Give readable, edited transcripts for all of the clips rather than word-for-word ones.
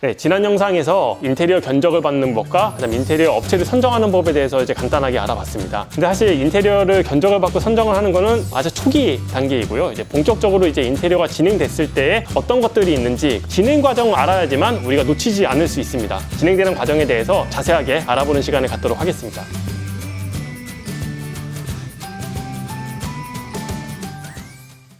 네, 지난 영상에서 인테리어 견적을 받는 법과 그다음 인테리어 업체를 선정하는 법에 대해서 이제 간단하게 알아봤습니다. 근데 사실 인테리어를 견적을 받고 선정을 하는 거는 아주 초기 단계이고요. 이제 본격적으로 이제 인테리어가 진행됐을 때 어떤 것들이 있는지 진행 과정을 알아야지만 우리가 놓치지 않을 수 있습니다. 진행되는 과정에 대해서 자세하게 알아보는 시간을 갖도록 하겠습니다.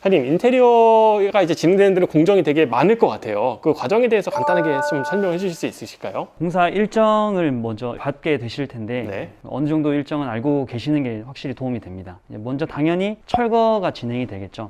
사장님, 인테리어가 이제 진행되는 데는 공정이 되게 많을 것 같아요. 그 과정에 대해서 간단하게 좀 설명해 주실 수 있으실까요? 공사 일정을 먼저 받게 되실 텐데 네. 어느 정도 일정은 알고 계시는 게 확실히 도움이 됩니다. 먼저 당연히 철거가 진행이 되겠죠.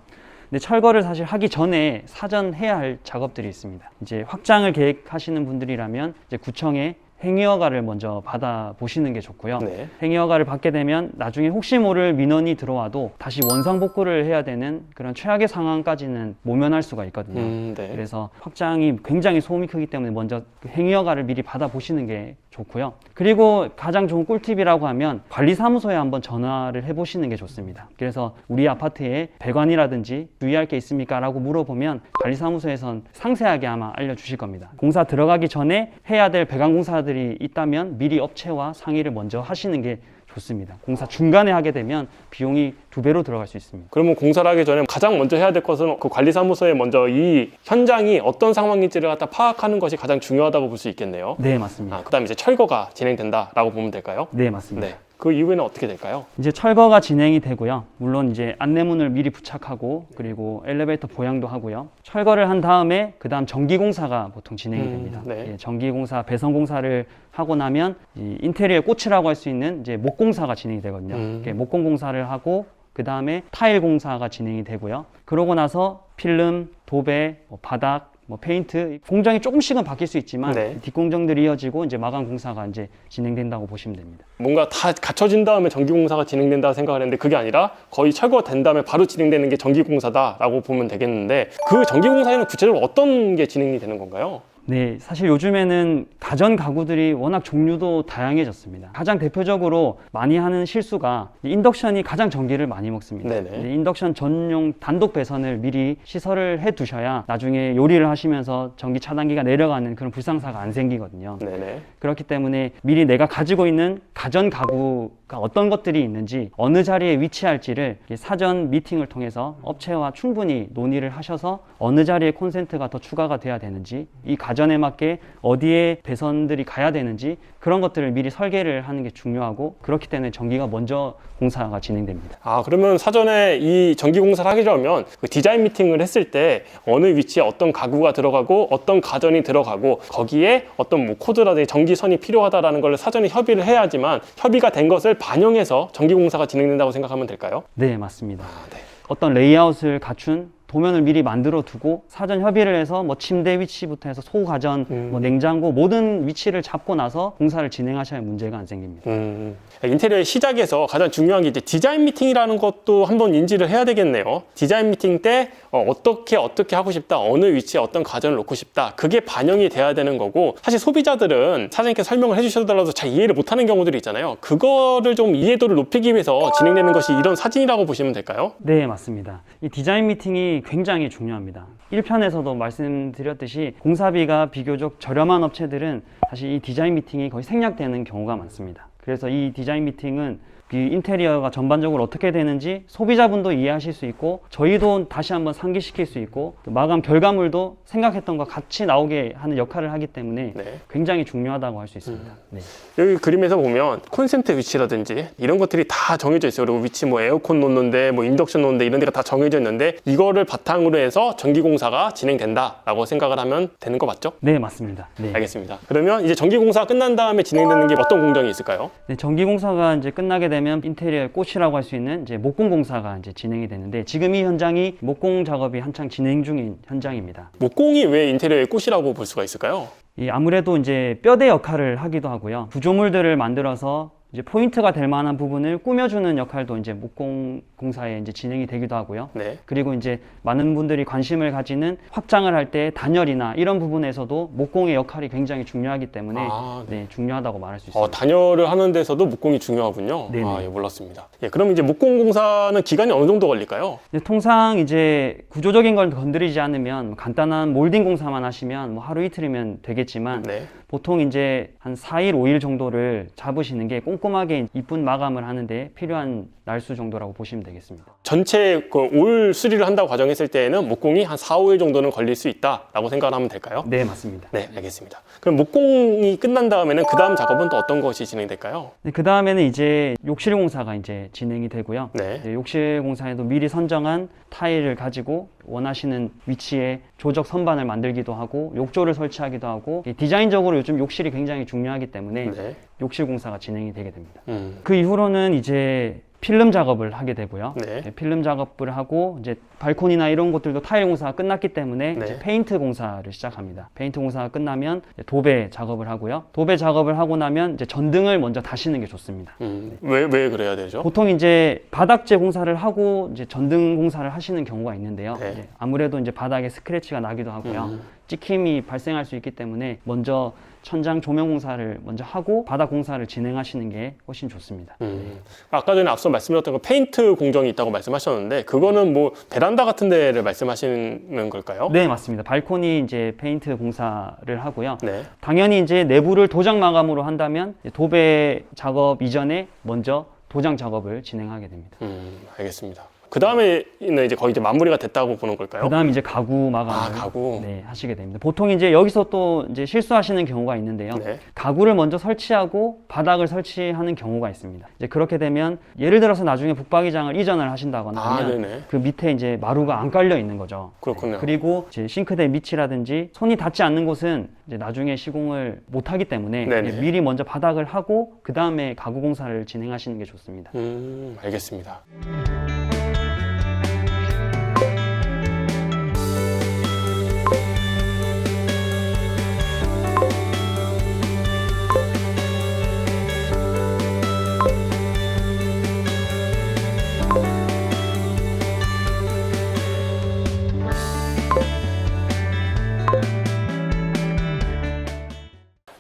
근데 철거를 사실 하기 전에 사전 해야 할 작업들이 있습니다. 이제 확장을 계획하시는 분들이라면 이제 구청에 행위허가를 먼저 받아보시는 게 좋고요. 네. 행위허가를 받게 되면 나중에 혹시 모를 민원이 들어와도 다시 원상복구를 해야 되는 그런 최악의 상황까지는 모면할 수가 있거든요. 네. 그래서 확장이 굉장히 소음이 크기 때문에 먼저 그 행위허가를 미리 받아보시는 게 좋고요. 그리고 가장 좋은 꿀팁이라고 하면 관리사무소에 한번 전화를 해보시는 게 좋습니다. 그래서 우리 아파트에 배관이라든지 주의할 게 있습니까? 라고 물어보면 관리사무소에선 상세하게 아마 알려주실 겁니다. 공사 들어가기 전에 해야 될 배관 공사들이 있다면 미리 업체와 상의를 먼저 하시는 게 좋습니다. 공사 중간에 하게 되면 비용이 2배로 들어갈 수 있습니다. 그러면 공사를 하기 전에 가장 먼저 해야 될 것은 그 관리사무소에 먼저 이 현장이 어떤 상황인지를 갖다 파악하는 것이 가장 중요하다고 볼 수 있겠네요. 네, 맞습니다. 그다음에 이제 철거가 진행된다라고 보면 될까요? 네, 맞습니다. 네. 그 이후에는 어떻게 될까요? 이제 철거가 진행이 되고요. 물론 이제 안내문을 미리 부착하고 그리고 엘리베이터 보양도 하고요. 철거를 한 다음에 그다음 전기공사가 보통 진행이 됩니다. 네. 예, 전기공사, 배선공사를 하고 나면 이 인테리어의 꽃이라고 할 수 있는 이제 목공사가 진행이 되거든요. 목공공사를 하고 그다음에 타일 공사가 진행이 되고요. 그러고 나서 필름, 도배, 바닥, 페인트 공정이 조금씩은 바뀔 수 있지만 네. 뒷공정들이 이어지고 이제 마감 공사가 이제 진행된다고 보시면 됩니다. 뭔가 다 갖춰진 다음에 전기공사가 진행된다 생각을 했는데 그게 아니라 거의 철거된 다음에 바로 진행되는 게 전기공사다라고 보면 되겠는데 그 전기공사에는 구체적으로 어떤 게 진행이 되는 건가요? 네, 사실 요즘에는 가전 가구들이 워낙 종류도 다양해졌습니다. 가장 대표적으로 많이 하는 실수가 인덕션이 가장 전기를 많이 먹습니다. 네네. 이제 인덕션 전용 단독 배선을 미리 시설을 해 두셔야 나중에 요리를 하시면서 전기 차단기가 내려가는 그런 불상사가 안 생기거든요. 네네. 그렇기 때문에 미리 내가 가지고 있는 가전 가구가 어떤 것들이 있는지 어느 자리에 위치할지를 사전 미팅을 통해서 업체와 충분히 논의를 하셔서 어느 자리에 콘센트가 더 추가가 돼야 되는지 이 가전에 맞게 어디에 배선들이 가야 되는지 그런 것들을 미리 설계를 하는 게 중요하고 그렇기 때문에 전기가 먼저 공사가 진행됩니다. 그러면 사전에 이 전기공사를 하기 전면 그 디자인 미팅을 했을 때 어느 위치에 어떤 가구가 들어가고 어떤 가전이 들어가고 거기에 어떤 뭐 코드라든지 전기선이 필요하다라는 걸 사전에 협의를 해야지만 협의가 된 것을 반영해서 전기공사가 진행된다고 생각하면 될까요? 네, 맞습니다. 네. 어떤 레이아웃을 갖춘 도면을 미리 만들어 두고 사전 협의를 해서 침대 위치부터 해서 소가전, 냉장고 모든 위치를 잡고 나서 공사를 진행하셔야 문제가 안 생깁니다. 인테리어의 시작에서 가장 중요한 게 이제 디자인 미팅이라는 것도 한번 인지를 해야 되겠네요. 디자인 미팅 때 어떻게 하고 싶다, 어느 위치에 어떤 가전을 놓고 싶다, 그게 반영이 돼야 되는 거고 사실 소비자들은 사장님께서 설명을 해주셔더라도 잘 이해를 못하는 경우들이 있잖아요. 그거를 좀 이해도를 높이기 위해서 진행되는 것이 이런 사진이라고 보시면 될까요? 네, 맞습니다. 이 디자인 미팅이 굉장히 중요합니다. 1편에서도 말씀드렸듯이 공사비가 비교적 저렴한 업체들은 사실 이 디자인 미팅이 거의 생략되는 경우가 많습니다. 그래서 이 디자인 미팅은 이 인테리어가 전반적으로 어떻게 되는지 소비자분도 이해하실 수 있고 저희도 다시 한번 상기시킬 수 있고 마감 결과물도 생각했던 것과 같이 나오게 하는 역할을 하기 때문에 네. 굉장히 중요하다고 할 수 있습니다. 네. 여기 그림에서 보면 콘센트 위치라든지 이런 것들이 다 정해져 있어요. 그리고 위치 에어컨 놓는데 인덕션 놓는데 이런 데가 다 정해져 있는데 이거를 바탕으로 해서 전기공사가 진행된다라고 생각을 하면 되는 거 맞죠? 네, 맞습니다. 네. 알겠습니다. 그러면 이제 전기공사가 끝난 다음에 진행되는 게 어떤 공정이 있을까요? 네, 전기공사가 이제 끝나게 되면 인테리어의 꽃이라고 할 수 있는 이제 목공공사가 이제 진행이 되는데 지금 이 현장이 목공 작업이 한창 진행 중인 현장입니다. 목공이 왜 인테리어의 꽃이라고 볼 수가 있을까요? 아무래도 이제 뼈대 역할을 하기도 하고요. 구조물들을 만들어서 이제 포인트가 될 만한 부분을 꾸며주는 역할도 이제 목공공사에 이제 진행이 되기도 하고요. 네. 그리고 이제 많은 분들이 관심을 가지는 확장을 할 때 단열이나 이런 부분에서도 목공의 역할이 굉장히 중요하기 때문에 네, 중요하다고 말할 수 있습니다. 단열을 하는 데서도 목공이 중요하군요. 네네. 아, 예, 몰랐습니다. 예, 그럼 이제 목공공사는 기간이 어느 정도 걸릴까요? 통상 이제 구조적인 걸 건드리지 않으면 간단한 몰딩 공사만 하시면 뭐 하루 이틀이면 되겠지만 네. 보통 이제 한 4일, 5일 정도를 잡으시는 게 꼼꼼하게 이쁜 마감을 하는데 필요한 날수 정도라고 보시면 되겠습니다. 전체 그 올 수리를 한다고 가정했을 때에는 목공이 한 4, 5일 정도는 걸릴 수 있다라고 생각을 하면 될까요? 네, 맞습니다. 네, 알겠습니다. 그럼 목공이 끝난 다음에는 그 다음 작업은 또 어떤 것이 진행될까요? 네, 그 다음에는 이제 욕실 공사가 이제 진행이 되고요. 네. 네, 욕실 공사에도 미리 선정한 타일을 가지고 원하시는 위치에 조적 선반을 만들기도 하고 욕조를 설치하기도 하고 디자인적으로 요즘 욕실이 굉장히 중요하기 때문에 네. 욕실 공사가 진행이 되게 됩니다. 음. 그 이후로는 이제 필름 작업을 하게 되고요. 네. 필름 작업을 하고 이제 발코니나 이런 곳들도 타일 공사가 끝났기 때문에 네. 이제 페인트 공사를 시작합니다. 페인트 공사가 끝나면 이제 도배 작업을 하고요. 도배 작업을 하고 나면 이제 전등을 먼저 다시는 게 좋습니다. 왜 그래야 되죠? 보통 이제 바닥재 공사를 하고 이제 전등 공사를 하시는 경우가 있는데요. 네. 이제 아무래도 이제 바닥에 스크래치가 나기도 하고요. 찍힘이 발생할 수 있기 때문에 먼저 천장 조명 공사를 먼저 하고 바닥 공사를 진행하시는 게 훨씬 좋습니다. 아까 전에 앞서 말씀드렸던 그 페인트 공정이 있다고 말씀하셨는데 그거는 뭐 베란다 같은 데를 말씀하시는 걸까요? 네, 맞습니다. 발코니 이제 페인트 공사를 하고요. 네. 당연히 이제 내부를 도장 마감으로 한다면 도배 작업 이전에 먼저 도장 작업을 진행하게 됩니다. 알겠습니다. 그 다음에는 이제 거의 이제 마무리가 됐다고 보는 걸까요? 그다음 이제 가구 마감을 가구. 네, 하시게 됩니다. 보통 이제 여기서 또 이제 실수하시는 경우가 있는데요. 네. 가구를 먼저 설치하고 바닥을 설치하는 경우가 있습니다. 이제 그렇게 되면 예를 들어서 나중에 북박이장을 이전을 하신다거나 하면 네네. 그 밑에 이제 마루가 안 깔려 있는 거죠. 그렇군요. 그리고 이제 싱크대 밑이라든지 손이 닿지 않는 곳은 이제 나중에 시공을 못 하기 때문에 네네. 이제 미리 먼저 바닥을 하고 그 다음에 가구 공사를 진행하시는 게 좋습니다. 알겠습니다.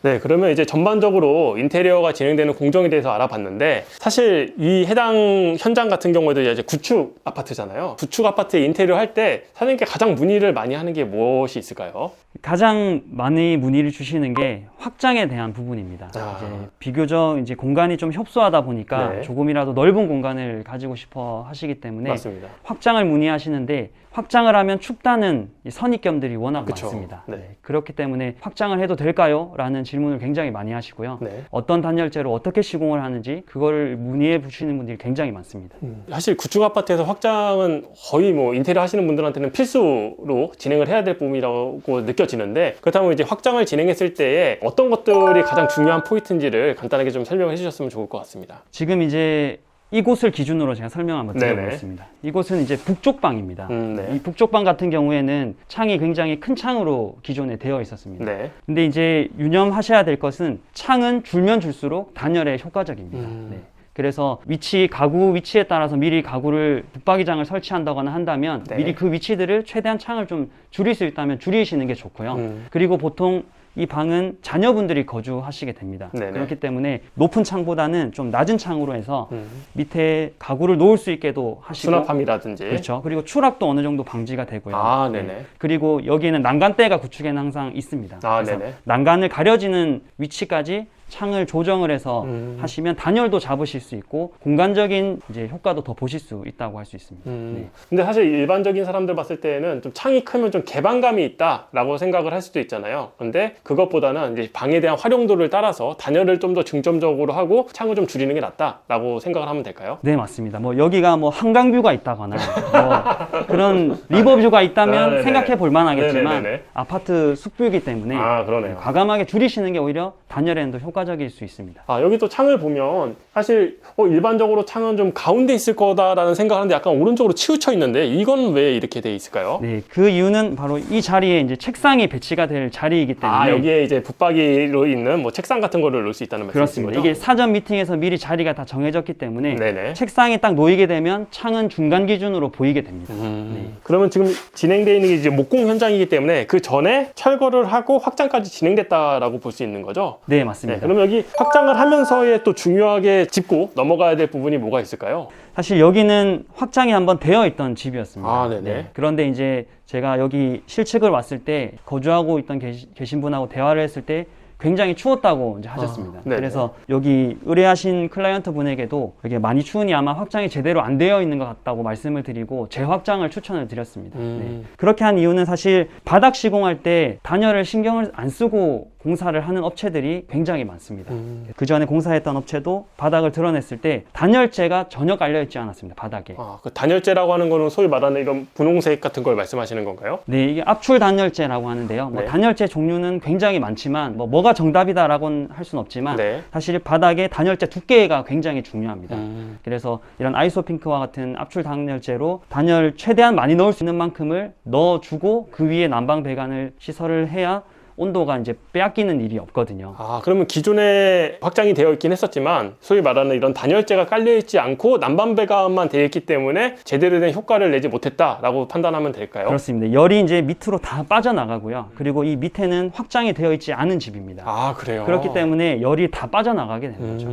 네, 그러면 이제 전반적으로 인테리어가 진행되는 공정에 대해서 알아봤는데 사실 이 해당 현장 같은 경우에도 이제 구축 아파트잖아요. 구축 아파트 인테리어 할 때 사장님께 가장 문의를 많이 하는 게 무엇이 있을까요? 가장 많이 문의를 주시는 게 확장에 대한 부분입니다. 이제 비교적 이제 공간이 좀 협소하다 보니까 네. 조금이라도 넓은 공간을 가지고 싶어 하시기 때문에 맞습니다. 확장을 문의하시는데 확장을 하면 춥다는 이 선입견들이 워낙 그쵸. 많습니다. 네. 그렇기 때문에 확장을 해도 될까요? 라는 질문을 굉장히 많이 하시고요. 네. 어떤 단열재로 어떻게 시공을 하는지 그걸 문의해 주시는 분들이 굉장히 많습니다. 사실 구축 아파트에서 확장은 거의 뭐 인테리어 하시는 분들한테는 필수로 진행을 해야 될 부분이라고 느껴지는데 그렇다면 이제 확장을 진행했을 때에 어떤 것들이 가장 중요한 포인트인지를 간단하게 좀 설명해 주셨으면 좋을 것 같습니다. 지금 이제 이곳을 기준으로 제가 설명 한번 드려보겠습니다. 이곳은 이제 북쪽 방입니다. 네. 이 북쪽 방 같은 경우에는 창이 굉장히 큰 창으로 기존에 되어 있었습니다. 네. 근데 이제 유념하셔야 될 것은 창은 줄면 줄수록 단열에 효과적입니다. 네. 그래서 가구 위치에 따라서 미리 가구를 붙박이장을 설치한다거나 한다면 네. 미리 그 위치들을 최대한 창을 좀 줄일 수 있다면 줄이시는 게 좋고요. 그리고 보통 이 방은 자녀분들이 거주하시게 됩니다. 네네. 그렇기 때문에 높은 창보다는 좀 낮은 창으로 해서 밑에 가구를 놓을 수 있게도 하시고 수납함이라든지 그렇죠. 그리고 추락도 어느 정도 방지가 되고요. 네네. 그리고 여기에는 난간대가 구축에는 항상 있습니다. 그래서 네네. 난간을 가려지는 위치까지 창을 조정을 해서 하시면 단열도 잡으실 수 있고 공간적인 이제 효과도 더 보실 수 있다고 할 수 있습니다. 네. 근데 사실 일반적인 사람들 봤을 때는 좀 창이 크면 좀 개방감이 있다라고 생각을 할 수도 있잖아요. 근데 그것보다는 이제 방에 대한 활용도를 따라서 단열을 좀 더 중점적으로 하고 창을 좀 줄이는 게 낫다라고 생각을 하면 될까요? 네, 맞습니다. 뭐 여기가 뭐 한강뷰가 있다거나 뭐 그런 리버뷰가 있다면 네네. 생각해 볼 만하겠지만 네네네. 아파트 숲뷰이기 때문에 그러네요. 과감하게 줄이시는 게 오히려 단열에는 더 효과적일 수 있습니다. 아, 여기 또 창을 보면 사실 일반적으로 창은 좀 가운데 있을 거다라는 생각하는데 약간 오른쪽으로 치우쳐 있는데 이건 왜 이렇게 돼 있을까요? 네, 그 이유는 바로 이 자리에 이제 책상이 배치가 될 자리이기 때문에. 아, 여기에 이제 붙박이로 있는 뭐 책상 같은 거를 놓을 수 있다는 말씀이신 그렇습니다. 거죠? 이게 사전 미팅에서 미리 자리가 다 정해졌기 때문에 네네. 책상에 딱 놓이게 되면 창은 중간 기준으로 보이게 됩니다. 네. 그러면 지금 진행되어 있는 게 이제 목공 현장이기 때문에 그 전에 철거를 하고 확장까지 진행됐다라고 볼 수 있는 거죠? 네, 네, 맞습니다. 그러면 여기 확장을 하면서의 또 중요하게 짚고 넘어가야 될 부분이 뭐가 있을까요? 사실 여기는 확장이 한번 되어 있던 집이었습니다. 아, 네네. 그런데 이제 제가 여기 실측을 왔을 때 거주하고 있던 계신 분하고 대화를 했을 때 굉장히 추웠다고 이제 하셨습니다. 네네. 그래서 여기 의뢰하신 클라이언트 분에게도 이게 많이 추우니 아마 확장이 제대로 안 되어 있는 것 같다고 말씀을 드리고 재확장을 추천을 드렸습니다. 네. 그렇게 한 이유는 사실 바닥 시공할 때 단열을 신경을 안 쓰고 공사를 하는 업체들이 굉장히 많습니다. 그 전에 공사했던 업체도 바닥을 드러냈을 때 단열재가 전혀 깔려 있지 않았습니다. 바닥에. 아, 그 단열재라고 하는 거는 소위 말하는 이런 분홍색 같은 걸 말씀하시는 건가요? 네, 이게 압출 단열재라고 하는데요. 네. 단열재 종류는 굉장히 많지만 뭐가 정답이다라고는 할 수는 없지만 네. 사실 바닥에 단열재 두께가 굉장히 중요합니다. 그래서 이런 아이소핑크와 같은 압출 단열재로 단열 최대한 많이 넣을 수 있는 만큼을 넣어주고 그 위에 난방 배관을 시설을 해야 온도가 이제 빼앗기는 일이 없거든요. 아, 그러면 기존에 확장이 되어 있긴 했었지만 소위 말하는 이런 단열재가 깔려 있지 않고 난방 배관만 되어 있기 때문에 제대로 된 효과를 내지 못했다라고 판단하면 될까요? 그렇습니다. 열이 이제 밑으로 다 빠져나가고요. 그리고 이 밑에는 확장이 되어 있지 않은 집입니다. 아, 그래요? 그렇기 때문에 열이 다 빠져나가게 되는 거죠.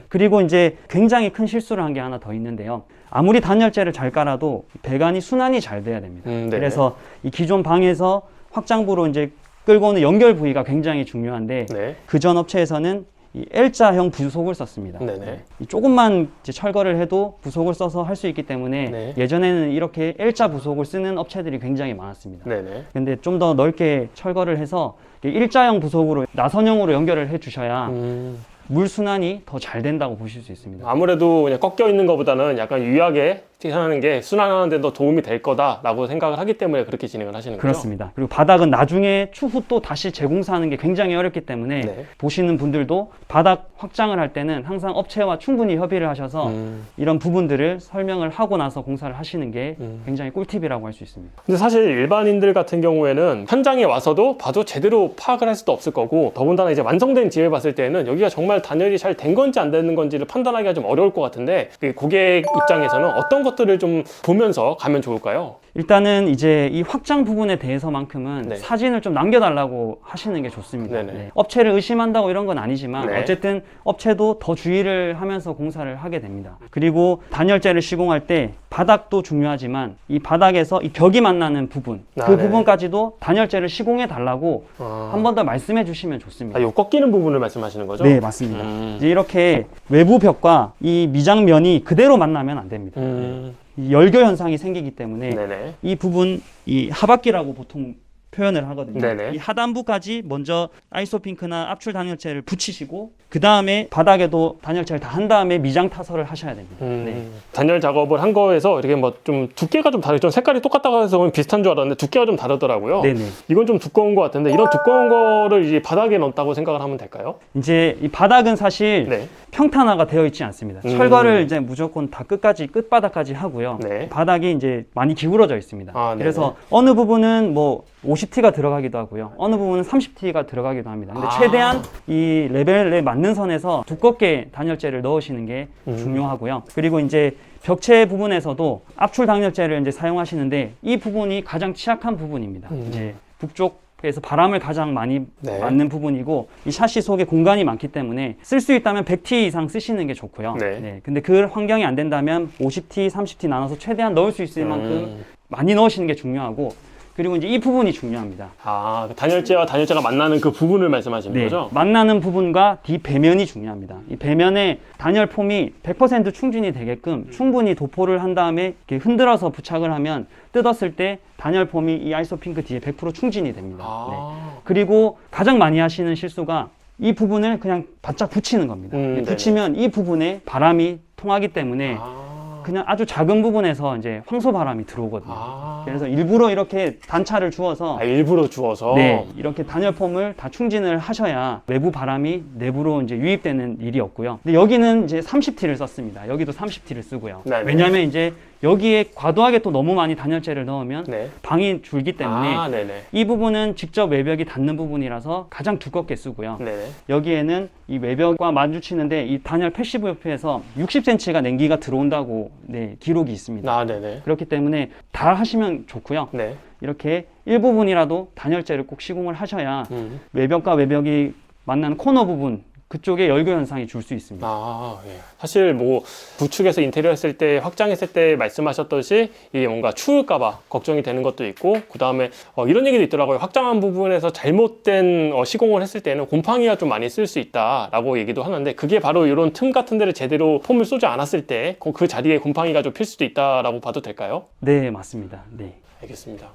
그리고 이제 굉장히 큰 실수를 한 게 하나 더 있는데요. 아무리 단열재를 잘 깔아도 배관이 순환이 잘 돼야 됩니다. 네네. 그래서 이 기존 방에서 확장부로 이제 끌고 오는 연결 부위가 굉장히 중요한데 네. 그 전 업체에서는 이 L자형 부속을 썼습니다. 네네. 이 조금만 이제 철거를 해도 부속을 써서 할 수 있기 때문에 네. 예전에는 이렇게 L자 부속을 쓰는 업체들이 굉장히 많았습니다. 네네. 근데 좀 더 넓게 철거를 해서 일자형 부속으로 나선형으로 연결을 해 주셔야 물 순환이 더 잘 된다고 보실 수 있습니다. 아무래도 그냥 꺾여 있는 것보다는 약간 유하게 하는 게 순환하는 데 더 도움이 될 거다라고 생각을 하기 때문에 그렇게 진행을 하시는 거죠? 그렇습니다. 그리고 바닥은 나중에 추후 또 다시 재공사하는 게 굉장히 어렵기 때문에 네. 보시는 분들도 바닥 확장을 할 때는 항상 업체와 충분히 협의를 하셔서 이런 부분들을 설명을 하고 나서 공사를 하시는 게 굉장히 꿀팁이라고 할 수 있습니다. 근데 사실 일반인들 같은 경우에는 현장에 와서도 봐도 제대로 파악을 할 수도 없을 거고 더군다나 이제 완성된 집을 봤을 때는 여기가 정말 단열이 잘 된 건지 안 되는 건지를 판단하기가 좀 어려울 것 같은데 고객 입장에서는 어떤 것들을 좀 보면서 가면 좋을까요? 일단은 이제 이 확장 부분에 대해서만큼은 네. 사진을 좀 남겨달라고 하시는 게 좋습니다. 네네. 네. 업체를 의심한다고 이런 건 아니지만 네. 어쨌든 업체도 더 주의를 하면서 공사를 하게 됩니다. 그리고 단열재를 시공할 때 바닥도 중요하지만 이 바닥에서 이 벽이 만나는 부분 아, 그 네네. 부분까지도 단열재를 시공해 달라고 한 번 더 말씀해 주시면 좋습니다. 아, 요 꺾이는 부분을 말씀하시는 거죠? 네, 맞습니다. 이제 이렇게 외부 벽과 이 미장면이 그대로 만나면 안 됩니다. 이 열교 현상이 생기기 때문에 네네. 이 부분, 이 하박기라고 보통 표현을 하거든요. 네네. 이 하단부까지 먼저 아이소핑크나 압출 단열재를 붙이시고 그 다음에 바닥에도 단열재를 다 한 다음에 미장 타설을 하셔야 됩니다. 네. 단열 작업을 한 거에서 이렇게 뭐 좀 두께가 좀 다르죠. 색깔이 똑같다고 해서 비슷한 줄 알았는데 두께가 좀 다르더라고요. 네네. 이건 좀 두꺼운 것 같은데 이런 두꺼운 거를 이제 바닥에 넣었다고 생각을 하면 될까요? 이제 이 바닥은 사실 네. 평탄화가 되어 있지 않습니다. 철거를 이제 무조건 다 끝바닥까지 하고요. 네. 바닥이 이제 많이 기울어져 있습니다. 아, 네네. 그래서 어느 부분은 뭐 50T가 들어가기도 하고요. 어느 부분은 30T가 들어가기도 합니다. 근데 최대한 이 레벨에 맞는 선에서 두껍게 단열재를 넣으시는 게 중요하고요. 그리고 이제 벽체 부분에서도 압출 단열재를 이제 사용하시는데 이 부분이 가장 취약한 부분입니다. 이제 북쪽에서 바람을 가장 많이 네. 맞는 부분이고 이 샤시 속에 공간이 많기 때문에 쓸 수 있다면 100T 이상 쓰시는 게 좋고요. 네. 근데 그 환경이 안 된다면 50T, 30T 나눠서 최대한 넣을 수 있을 만큼 많이 넣으시는 게 중요하고 그리고 이제 이 부분이 중요합니다. 아, 단열재와 단열재가 만나는 그 부분을 말씀하시는 네, 거죠? 만나는 부분과 뒤 배면이 중요합니다. 이 배면에 단열 폼이 100% 충진이 되게끔 충분히 도포를 한 다음에 이렇게 흔들어서 부착을 하면 뜯었을 때 단열 폼이 이 아이소핑크 뒤에 100% 충진이 됩니다. 네. 그리고 가장 많이 하시는 실수가 이 부분을 그냥 바짝 붙이는 겁니다. 네네. 붙이면 이 부분에 바람이 통하기 때문에 그냥 아주 작은 부분에서 이제 황소 바람이 들어오거든요. 그래서 일부러 이렇게 단차를 주어서 일부러 주어서 네, 이렇게 단열폼을 다 충진을 하셔야 외부 바람이 내부로 이제 유입되는 일이 없고요. 근데 여기는 이제 30T를 썼습니다. 여기도 30T를 쓰고요. 네네. 왜냐하면 이제 여기에 과도하게 또 너무 많이 단열재를 넣으면 네. 방이 줄기 때문에 네네. 이 부분은 직접 외벽이 닿는 부분이라서 가장 두껍게 쓰고요. 네네. 여기에는 이 외벽과 마주치는데 이 단열 패시브 옆에서 60cm가 냉기가 들어온다고 네, 기록이 있습니다. 네네. 그렇기 때문에 다 하시면 좋고요. 네. 이렇게 일부분이라도 단열재를 꼭 시공을 하셔야 외벽과 외벽이 만나는 코너 부분 그쪽에 열교 현상이 줄 수 있습니다. 예. 사실 뭐 구축해서 인테리어 했을 때 확장했을 때 말씀하셨듯이 이게 뭔가 추울까봐 걱정이 되는 것도 있고 그 다음에 이런 얘기도 있더라고요. 확장한 부분에서 잘못된 시공을 했을 때는 곰팡이가 좀 많이 쓸 수 있다라고 얘기도 하는데 그게 바로 이런 틈 같은 데를 제대로 폼을 쏘지 않았을 때 그 자리에 곰팡이가 좀 필 수도 있다라고 봐도 될까요? 네, 맞습니다. 네. 알겠습니다.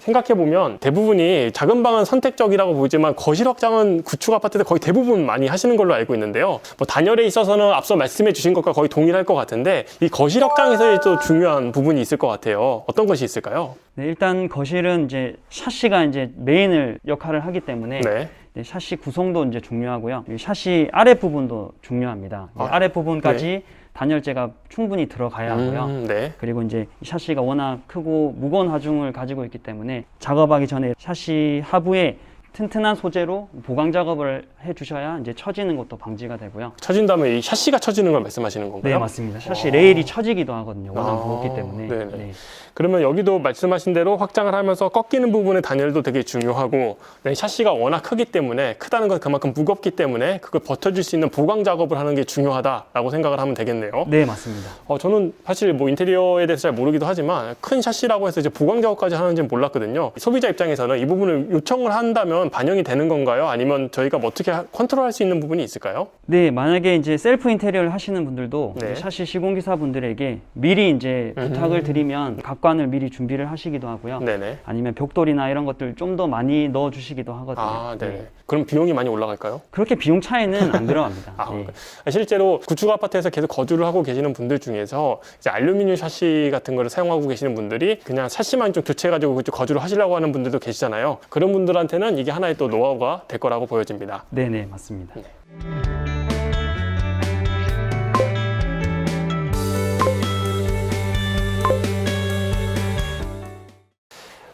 생각해보면 대부분이 작은 방은 선택적이라고 보이지만 거실 확장은 구축 아파트들 거의 대부분 많이 하시는 걸로 알고 있는데요. 뭐 단열에 있어서는 앞서 말씀해 주신 것과 거의 동일할 것 같은데 이 거실 확장에서의 또 중요한 부분이 있을 것 같아요. 어떤 것이 있을까요? 네, 일단 거실은 이제 샤시가 이제 메인을 역할을 하기 때문에 네. 샤시 구성도 이제 중요하고요. 이 샤시 아래 부분도 중요합니다. 아래 부분까지 단열재가 충분히 들어가야 하고요. 네. 그리고 이제 이 샤시가 워낙 크고 무거운 하중을 가지고 있기 때문에 작업하기 전에 샤시 하부에 튼튼한 소재로 보강 작업을 해주셔야 이제 처지는 것도 방지가 되고요. 처진다면 이 샤시가 처지는 걸 말씀하시는 건가요? 네, 맞습니다. 샤시 레일이 처지기도 하거든요. 워낙 무겁기 때문에. 네네. 네. 그러면 여기도 말씀하신 대로 확장을 하면서 꺾이는 부분의 단열도 되게 중요하고 샤시가 워낙 크기 때문에 크다는 건 그만큼 무겁기 때문에 그걸 버텨줄 수 있는 보강 작업을 하는 게 중요하다라고 생각을 하면 되겠네요. 네, 맞습니다. 저는 사실 뭐 인테리어에 대해서 잘 모르기도 하지만 큰 샤시라고 해서 이제 보강 작업까지 하는지는 몰랐거든요. 소비자 입장에서는 이 부분을 요청을 한다면 반영이 되는 건가요? 아니면 저희가 뭐 어떻게 컨트롤할 수 있는 부분이 있을까요? 네, 만약에 이제 셀프 인테리어를 하시는 분들도 네. 샤시 시공기사분들에게 미리 이제 부탁을 드리면 각관을 미리 준비를 하시기도 하고요. 네네. 아니면 벽돌이나 이런 것들 좀 더 많이 넣어주시기도 하거든요. 네네. 네. 그럼 비용이 많이 올라갈까요? 그렇게 비용 차이는 안 들어갑니다. 네. 실제로 구축 아파트에서 계속 거주를 하고 계시는 분들 중에서 이제 알루미늄 샤시 같은 거를 사용하고 계시는 분들이 그냥 샤시만 좀 교체해가지고 거주를 하시려고 하는 분들도 계시잖아요. 그런 분들한테는 이게 하나의 또 노하우가 될 거라고 보여집니다. 네네, 맞습니다. 네.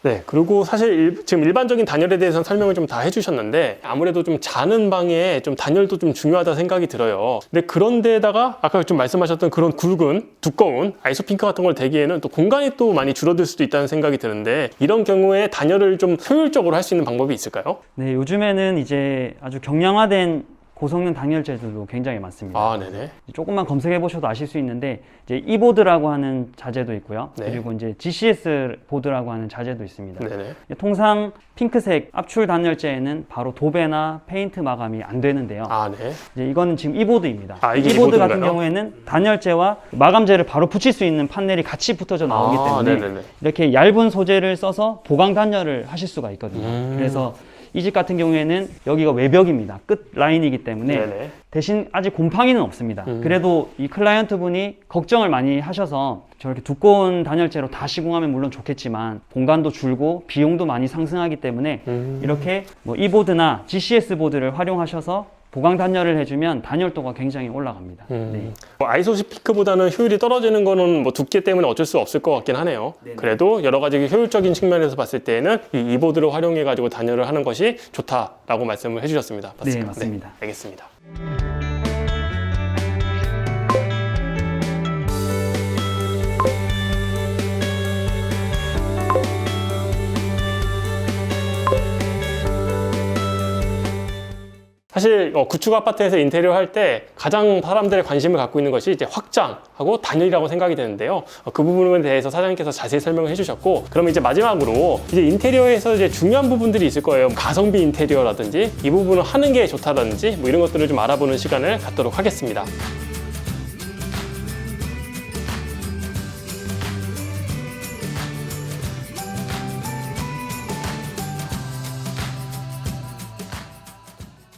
네, 그리고 사실 지금 일반적인 단열에 대해서는 설명을 좀 다 해주셨는데 아무래도 좀 자는 방에 좀 단열도 좀 중요하다 생각이 들어요. 근데 그런데다가 아까 좀 말씀하셨던 그런 굵은 두꺼운 아이소핑크 같은 걸 대기에는 또 공간이 또 많이 줄어들 수도 있다는 생각이 드는데 이런 경우에 단열을 좀 효율적으로 할 수 있는 방법이 있을까요? 네, 요즘에는 이제 아주 경량화된 고성능 단열재들도 굉장히 많습니다. 네네. 조금만 검색해 보셔도 아실 수 있는데 이제 이보드라고 하는 자재도 있고요. 네. 그리고 이제 GCS 보드라고 하는 자재도 있습니다. 네네. 통상 핑크색 압출 단열재에는 바로 도배나 페인트 마감이 안 되는데요. 네. 이제 이거는 지금 이보드입니다. 이게 이보드 같은 이보드인가요? 경우에는 단열재와 마감재를 바로 붙일 수 있는 판넬이 같이 붙어져 나오기 때문에 네네네. 이렇게 얇은 소재를 써서 보강 단열을 하실 수가 있거든요. 그래서 이 집 같은 경우에는 여기가 외벽입니다. 끝 라인이기 때문에 네네. 대신 아직 곰팡이는 없습니다. 그래도 이 클라이언트 분이 걱정을 많이 하셔서 저렇게 두꺼운 단열재로 다 시공하면 물론 좋겠지만 공간도 줄고 비용도 많이 상승하기 때문에 이렇게 뭐 이보드나 GCS 보드를 활용하셔서 보강 단열을 해주면 단열도가 굉장히 올라갑니다. 네. 아이소핑크보다는 효율이 떨어지는 거는 뭐 두께 때문에 어쩔 수 없을 것 같긴 하네요. 네네. 그래도 여러 가지 효율적인 측면에서 봤을 때는 이 이보드를 활용해가지고 단열을 하는 것이 좋다라고 말씀을 해주셨습니다. 맞습니까? 네, 맞습니다. 네, 알겠습니다. 사실 구축 아파트에서 인테리어 할 때 가장 사람들의 관심을 갖고 있는 것이 이제 확장하고 단열이라고 생각이 되는데요. 그 부분에 대해서 사장님께서 자세히 설명을 해주셨고, 그러면 이제 마지막으로 이제 인테리어에서 이제 중요한 부분들이 있을 거예요. 가성비 인테리어라든지 이 부분을 하는 게 좋다든지 뭐 이런 것들을 좀 알아보는 시간을 갖도록 하겠습니다.